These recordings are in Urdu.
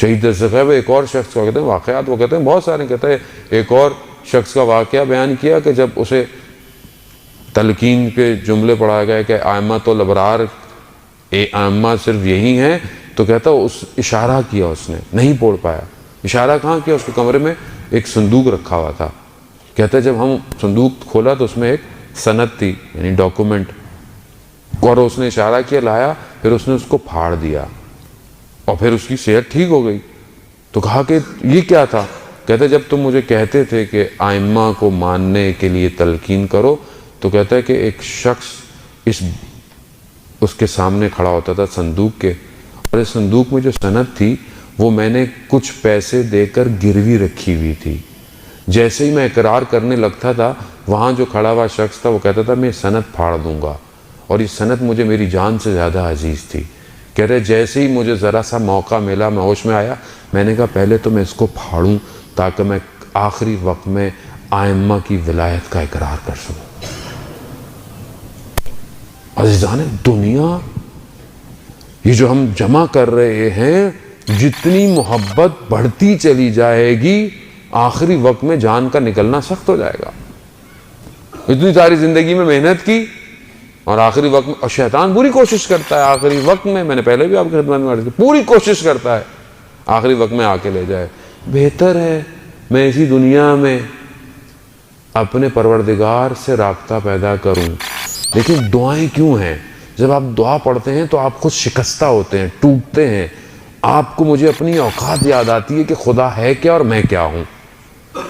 شہید ذغیب ایک اور شخص کا کہتے ہیں واقعات، وہ کہتے ہیں بہت سارے، کہتے ہیں ایک اور شخص کا واقعہ بیان کیا کہ جب اسے تلقین کے جملے پڑھا گئے کہ ائمۃ الابرار ائمہ صرف یہی ہیں، تو کہتا اس اشارہ کیا، اس نے نہیں پڑھ پایا۔ اشارہ کہاں کیا؟ اس کے کمرے میں ایک صندوق رکھا ہوا تھا، کہتا ہے جب ہم صندوق کھولا تو اس میں ایک سند تھی، یعنی ڈاکومنٹ، اور اس نے اشارہ کیا، لایا، پھر اس نے اس کو پھاڑ دیا اور پھر اس کی صحت ٹھیک ہو گئی۔ تو کہا کہ یہ کیا تھا؟ کہتا ہے جب تم مجھے کہتے تھے کہ ائمہ کو ماننے کے لیے تلقین کرو، تو کہتا ہے کہ ایک شخص اس کے سامنے کھڑا ہوتا تھا صندوق کے، اور اس صندوق میں جو سند تھی وہ میں نے کچھ پیسے دے کر گروی رکھی ہوئی تھی۔ جیسے ہی میں اقرار کرنے لگتا تھا، وہاں جو کھڑا ہوا شخص تھا وہ کہتا تھا میں سند پھاڑ دوں گا، اور یہ سند مجھے میری جان سے زیادہ عزیز تھی۔ کہہ رہے جیسے ہی مجھے ذرا سا موقع ملا، میں ہوش میں آیا، میں نے کہا پہلے تو میں اس کو پھاڑوں تاکہ میں آخری وقت میں ائمہ کی ولایت کا اقرار کر سکوں۔ عزیزان دنیا، یہ جو ہم جمع کر رہے ہیں، جتنی محبت بڑھتی چلی جائے گی، آخری وقت میں جان کا نکلنا سخت ہو جائے گا۔ اتنی ساری زندگی میں محنت کی اور آخری وقت میں، اور شیطان پوری کوشش کرتا ہے آخری وقت میں نے پہلے بھی آپ کی خدمت میں عرض کی، پوری کوشش کرتا ہے آخری وقت میں آ کے لے جائے۔ بہتر ہے میں اسی دنیا میں اپنے پروردگار سے رابطہ پیدا کروں۔ لیکن دعائیں کیوں ہیں؟ جب آپ دعا پڑھتے ہیں تو آپ خود شکستہ ہوتے ہیں، ٹوٹتے ہیں، آپ کو مجھے اپنی اوقات یاد آتی ہے کہ خدا ہے کیا اور میں کیا ہوں۔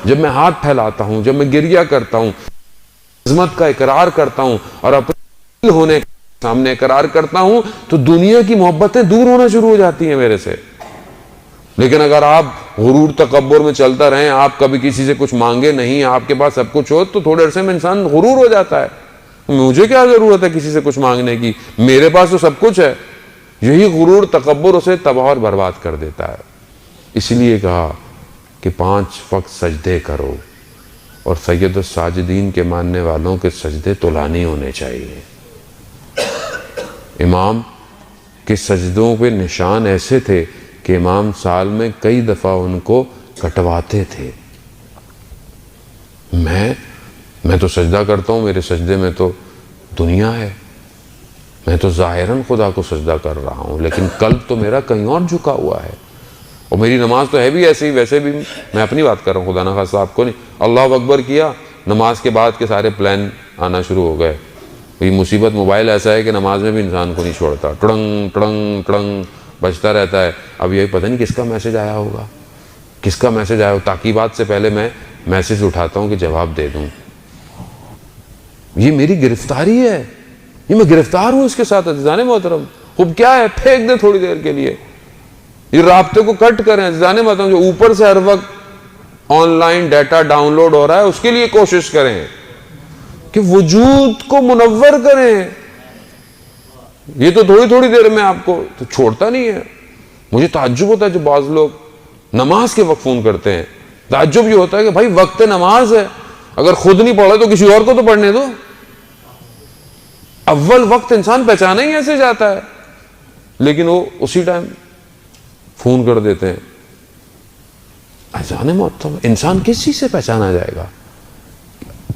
جب میں ہاتھ پھیلاتا ہوں، جب میں گریہ کرتا ہوں، عظمت کا اقرار کرتا ہوں اور اپنے ہونے کے سامنے اقرار کرتا ہوں، تو دنیا کی محبتیں دور ہونا شروع ہو جاتی ہیں میرے سے۔ لیکن اگر آپ غرور تکبر میں چلتا رہیں، آپ کبھی کسی سے کچھ مانگے نہیں، آپ کے پاس سب کچھ ہو، تو تھوڑے عرصے میں انسان غرور ہو جاتا ہے، مجھے کیا ضرورت ہے کسی سے کچھ مانگنے کی، میرے پاس تو سب کچھ ہے۔ یہی غرور تکبر اسے تباہ اور برباد کر دیتا ہے۔ اس لیے کہا کہ 5 وقت سجدے کرو، اور سید الساجدین کے ماننے والوں کے سجدے طولانی ہونے چاہیے۔ امام کے سجدوں پہ نشان ایسے تھے کہ امام سال میں کئی دفعہ ان کو کٹواتے تھے۔ میں تو سجدہ کرتا ہوں، میرے سجدے میں تو دنیا ہے، میں تو ظاہراً خدا کو سجدہ کر رہا ہوں، لیکن قلب تو میرا کہیں اور جھکا ہوا ہے، اور میری نماز تو ہے بھی ایسے ہی، ویسے بھی میں اپنی بات کر رہا ہوں، خدا نہ خواستہ آپ کو نہیں۔ اللہ اکبر کیا، نماز کے بعد کے سارے پلان آنا شروع ہو گئے۔ یہ مصیبت موبائل ایسا ہے کہ نماز میں بھی انسان کو نہیں چھوڑتا، ٹڑنگ ٹڑنگ ٹڑنگ بجتا رہتا ہے۔ اب یہ پتہ نہیں کس کا میسج آیا ہوگا، کس کا میسج آیا ہوگا، تاکیبات سے پہلے میں میسج اٹھاتا ہوں کہ جواب دے دوں۔ یہ میری گرفتاری ہے، یہ میں گرفتار ہوں اس کے ساتھ۔ عزیزان محترم، خوب کیا ہے، پھینک دیں تھوڑی دیر کے لیے، یہ رابطے کو کٹ کریں۔ عزیزان محترم، جو اوپر سے ہر وقت online data download ہو رہا ہے، اس کے لیے کوشش کریں کہ وجود کو منور کریں۔ یہ تو تھوڑی تھوڑی دیر میں آپ کو تو چھوڑتا نہیں ہے۔ مجھے تعجب ہوتا ہے جو بعض لوگ نماز کے وقت فون کرتے ہیں، تعجب یہ ہوتا ہے کہ بھائی وقت نماز ہے، اگر خود نہیں پڑھا تو کسی اور کو تو پڑھنے دو۔ اول وقت انسان پہچانا ہی ایسے جاتا ہے، لیکن وہ اسی ٹائم فون کر دیتے ہیں۔ اذان محترم، انسان کس چیز سے پہچانا جائے گا؟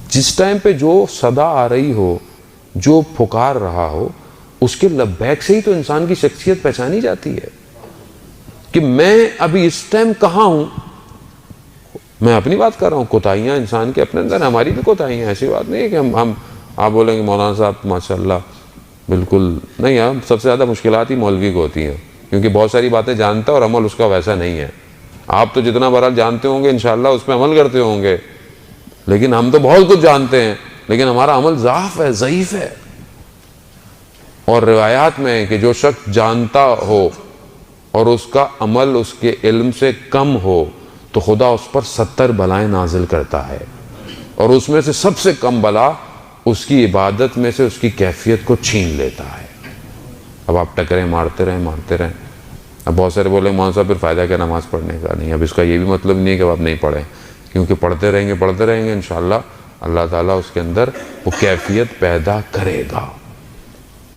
جس ٹائم پہ جو صدا آ رہی ہو، جو پکار رہا ہو، اس کے لبیک سے ہی تو انسان کی شخصیت پہچانی جاتی ہے کہ میں ابھی اس ٹائم کہاں ہوں۔ میں اپنی بات کر رہا ہوں، کوتاہیاں انسان کے اپنے اندر، ہماری بھی کوتاہیاں، ایسی بات نہیں ہے کہ ہم آپ بولیں گے مولانا صاحب ماشاءاللہ بالکل نہیں، ہم سب سے زیادہ مشکلات ہی مولوی کو ہوتی ہیں، کیونکہ بہت ساری باتیں جانتا ہے اور عمل اس کا ویسا نہیں ہے۔ آپ تو جتنا بہرحال جانتے ہوں گے انشاءاللہ اس پہ عمل کرتے ہوں گے، لیکن ہم تو بہت کچھ جانتے ہیں، لیکن ہمارا عمل ضعف ہے، ضعیف ہے۔ اور روایات میں ہے کہ جو شخص جانتا ہو اور اس کا عمل اس کے علم سے کم ہو تو خدا اس پر 70 بلائیں نازل کرتا ہے، اور اس میں سے سب سے کم بلا اس کی عبادت میں سے اس کی کیفیت کو چھین لیتا ہے۔ اب آپ ٹکریں مارتے رہیں۔ اب بہت سارے بولیں مولانا صاحب پھر فائدہ کیا نماز پڑھنے کا؟ نہیں، اب اس کا یہ بھی مطلب نہیں ہے کہ آپ نہیں پڑھیں، کیونکہ پڑھتے رہیں گے انشاءاللہ اللہ تعالیٰ اس کے اندر وہ کیفیت پیدا کرے گا۔